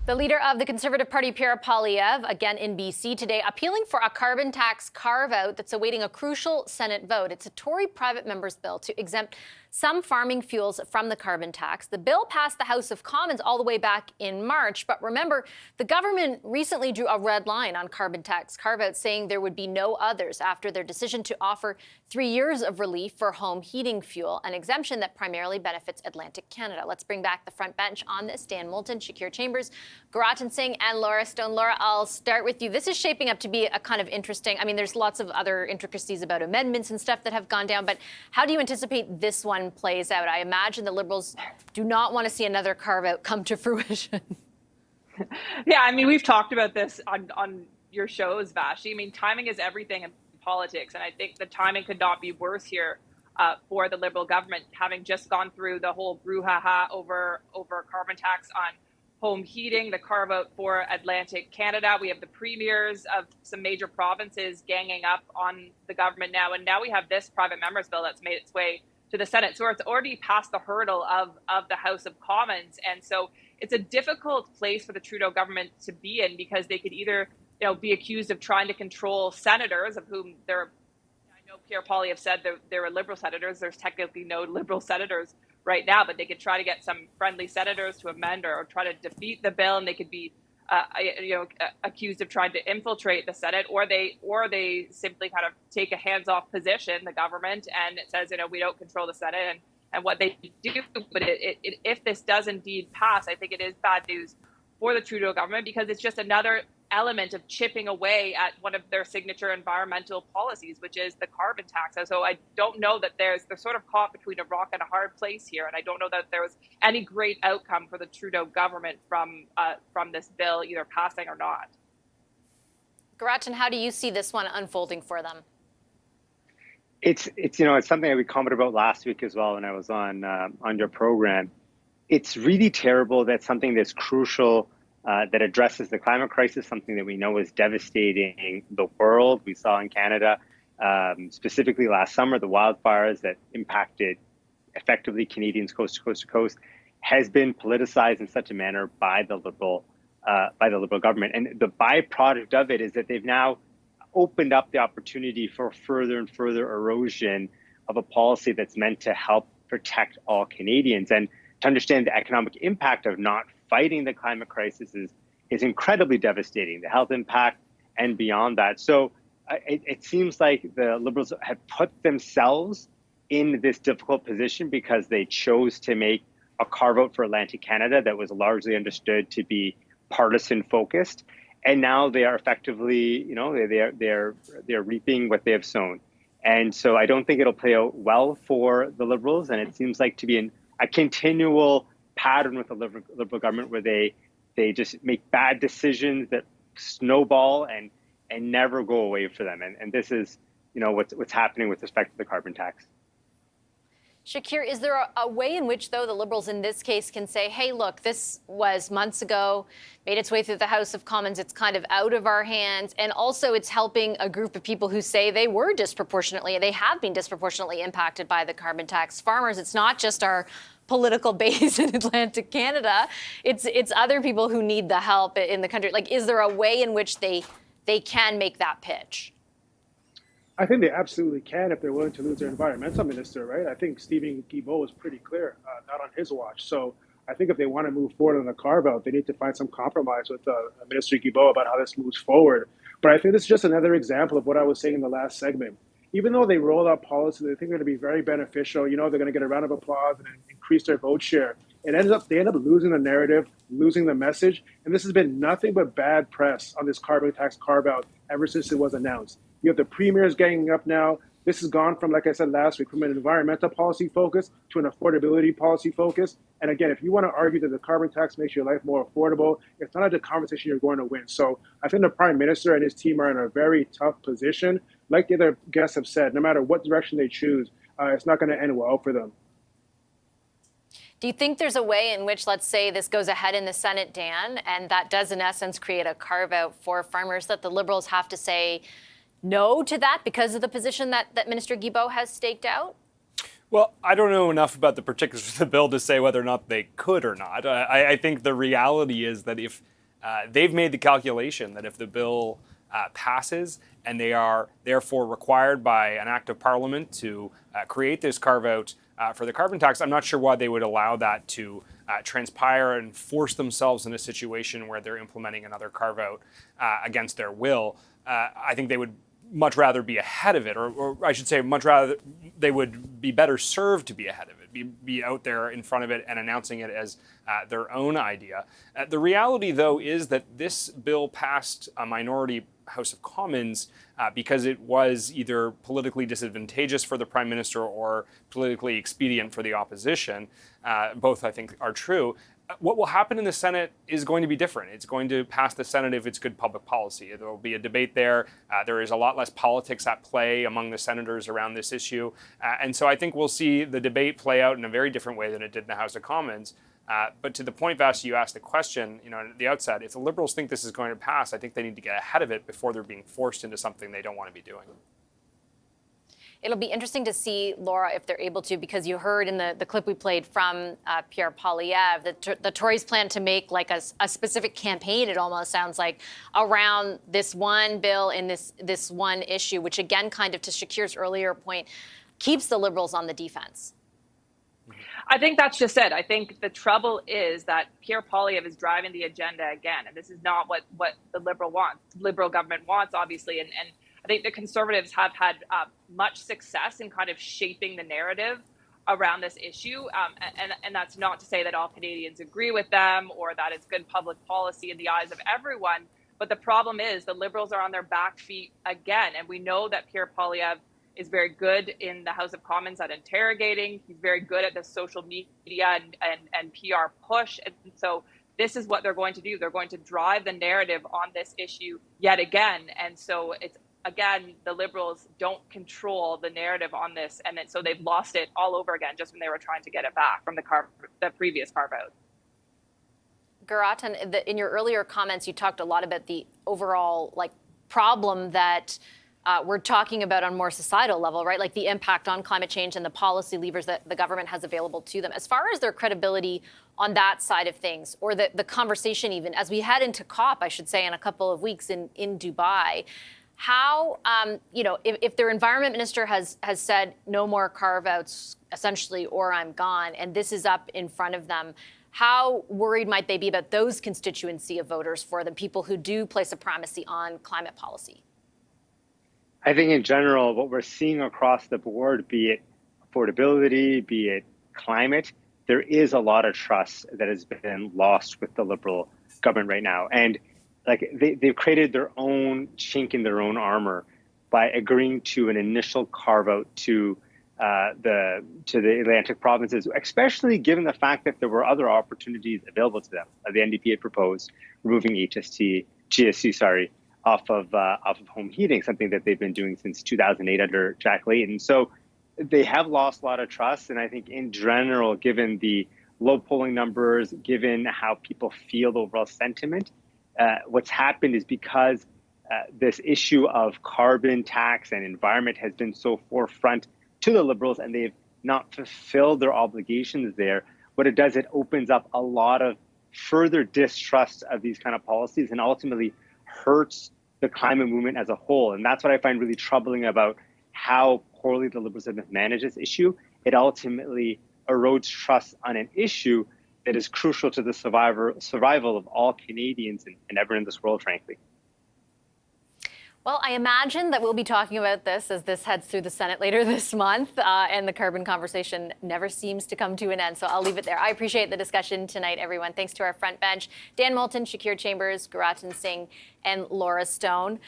The leader of the Conservative Party, Pierre Poilievre, again in BC today, appealing for a carbon tax carve-out that's awaiting a crucial Senate vote. It's a Tory private member's bill to exempt some farming fuels from the carbon tax. The bill passed the House of Commons all the way back in March. But remember, the government recently drew a red line on carbon tax carve-out, saying there would be no others after their decision to offer 3 years of relief for home heating fuel, an exemption that primarily benefits Atlantic Canada. Let's bring back the front bench on this. Dan Moulton, Shakir Chambers, Guratan Singh, and Laura Stone. Laura, I'll start with you. This is shaping up to be a kind of interesting, there's lots of other intricacies about amendments and stuff that have gone down, but how do you anticipate this one plays out? I imagine the Liberals do not want to see another carve-out come to fruition. Yeah, we've talked about this on your shows, Vassy. Timing is everything in politics, and I think the timing could not be worse here for the Liberal government, having just gone through the whole brouhaha over carbon tax on home heating, the carve-out for Atlantic Canada. We have the premiers of some major provinces ganging up on the government now, and now we have this private member's bill that's made its way to the Senate. So it's already past the hurdle of the House of Commons, and so it's a difficult place for the Trudeau government to be in, because they could either be accused of trying to control senators, of whom I know Pierre Poilievre said there were Liberal senators. There's technically no Liberal senators right now, but they could try to get some friendly senators to amend or try to defeat the bill, and they could be accused of trying to infiltrate the Senate, or they simply kind of take a hands-off position, the government, and it says, we don't control the Senate and what they do. But if this does indeed pass, I think it is bad news for the Trudeau government, because it's just another element of chipping away at one of their signature environmental policies, which is the carbon tax. And so I don't know that they're sort of caught between a rock and a hard place here. And I don't know that there was any great outcome for the Trudeau government from this bill, either passing or not. Guratan, how do you see this one unfolding for them? It's something that we commented about last week as well when I was on your program. It's really terrible that something that's crucial that addresses the climate crisis, something that we know is devastating the world. We saw in Canada, specifically last summer, the wildfires that impacted effectively Canadians coast to coast to coast, has been politicized in such a manner by the Liberal government. And the byproduct of it is that they've now opened up the opportunity for further and further erosion of a policy that's meant to help protect all Canadians. And to understand the economic impact of not fighting the climate crisis is incredibly devastating, the health impact and beyond that. So it seems like the Liberals have put themselves in this difficult position because they chose to make a carve-out for Atlantic Canada that was largely understood to be partisan focused. And now they are effectively, they're reaping what they have sown. And so I don't think it'll play out well for the Liberals. And it seems like to be a continual pattern with the Liberal government where they just make bad decisions that snowball and never go away for them. And this is, what's happening with respect to the carbon tax. Shakir, is there a way in which, though, the Liberals in this case can say, hey, look, this was months ago, made its way through the House of Commons, it's kind of out of our hands, and also it's helping a group of people who say they have been disproportionately impacted by the carbon tax? Farmers, it's not just our political base in Atlantic Canada, it's other people who need the help in the country. Is there a way in which they can make that pitch? I think they absolutely can if they're willing to lose their environmental minister, right? I think Stephen Guilbeault was pretty clear, not on his watch. So I think if they want to move forward on the carve-out, they need to find some compromise with Minister Guilbeault about how this moves forward. But I think this is just another example of what I was saying in the last segment. Even though they roll out policies they think are going to be very beneficial, they're going to get a round of applause and increase their vote share. They end up losing the narrative, losing the message. And this has been nothing but bad press on this carbon tax carve-out ever since it was announced. You have the premiers ganging up now. This has gone from, like I said last week, from an environmental policy focus to an affordability policy focus. And again, if you want to argue that the carbon tax makes your life more affordable, it's not a conversation you're going to win. So I think the Prime Minister and his team are in a very tough position. Like the other guests have said, no matter what direction they choose, it's not going to end well for them. Do you think there's a way in which, let's say, this goes ahead in the Senate, Dan, and that does, in essence, create a carve-out for farmers, that the Liberals have to say no to that because of the position that Minister Guilbeault has staked out? Well, I don't know enough about the particulars of the bill to say whether or not they could or not. I think the reality is that if they've made the calculation that if the bill passes and they are therefore required by an act of parliament to create this carve-out for the carbon tax, I'm not sure why they would allow that to transpire and force themselves in a situation where they're implementing another carve-out against their will. I think they would much rather be ahead of it, or I should say much rather they would be better served to be ahead of it, be out there in front of it and announcing it as their own idea. The reality, though, is that this bill passed a minority House of Commons because it was either politically disadvantageous for the Prime Minister or politically expedient for the opposition. Both, I think, are true. What will happen in the Senate is going to be different. It's going to pass the Senate if it's good public policy. There will be a debate there. There is a lot less politics at play among the senators around this issue. And so I think we'll see the debate play out in a very different way than it did in the House of Commons. But to the point, Vassy, you asked the question, at the outset, if the Liberals think this is going to pass, I think they need to get ahead of it before they're being forced into something they don't want to be doing. It'll be interesting to see, Laura, if they're able to, because you heard in the clip we played from Pierre Poilievre that the Tories plan to make like a specific campaign, it almost sounds like, around this one bill and this one issue, which again, kind of to Shakir's earlier point, keeps the Liberals on the defense. I think that's just it. I think the trouble is that Pierre Poilievre is driving the agenda again, and this is not what the Liberal government wants, obviously, and I think the Conservatives have had much success in kind of shaping the narrative around this issue. And that's not to say that all Canadians agree with them or that it's good public policy in the eyes of everyone. But the problem is the Liberals are on their back feet again. And we know that Pierre Poilievre is very good in the House of Commons at interrogating. He's very good at the social media and PR push. And so this is what they're going to do. They're going to drive the narrative on this issue yet again. And so it's, again, the Liberals don't control the narrative on this, and so they've lost it all over again just when they were trying to get it back from the previous carve-out. Guratin, in your earlier comments, you talked a lot about the overall problem that we're talking about on more societal level, right? Like the impact on climate change and the policy levers that the government has available to them. As far as their credibility on that side of things, or the conversation even, as we head into COP, I should say, in a couple of weeks in Dubai, how, if their environment minister has said no more carve-outs, essentially, or I'm gone, and this is up in front of them, how worried might they be about those constituency of voters for them, people who do place a primacy on climate policy? I think in general, what we're seeing across the board, be it affordability, be it climate, there is a lot of trust that has been lost with the Liberal government right now. And they've created their own chink in their own armor by agreeing to an initial carve out to the Atlantic provinces, especially given the fact that there were other opportunities available to them. The NDP had proposed removing GST, off of home heating, something that they've been doing since 2008 under Jack Layton. So they have lost a lot of trust, and I think in general, given the low polling numbers, given how people feel the overall sentiment. What's happened is because this issue of carbon tax and environment has been so forefront to the Liberals and they've not fulfilled their obligations there, what it does, it opens up a lot of further distrust of these kind of policies and ultimately hurts the climate movement as a whole. And that's what I find really troubling about how poorly the Liberals have managed this issue. It ultimately erodes trust on an issue that is crucial to the survival of all Canadians and everyone in this world, frankly. Well, I imagine that we'll be talking about this as this heads through the Senate later this month, and the carbon conversation never seems to come to an end. So I'll leave it there. I appreciate the discussion tonight, everyone. Thanks to our front bench, Dan Moulton, Shakir Chambers, Guratin Singh, and Laura Stone.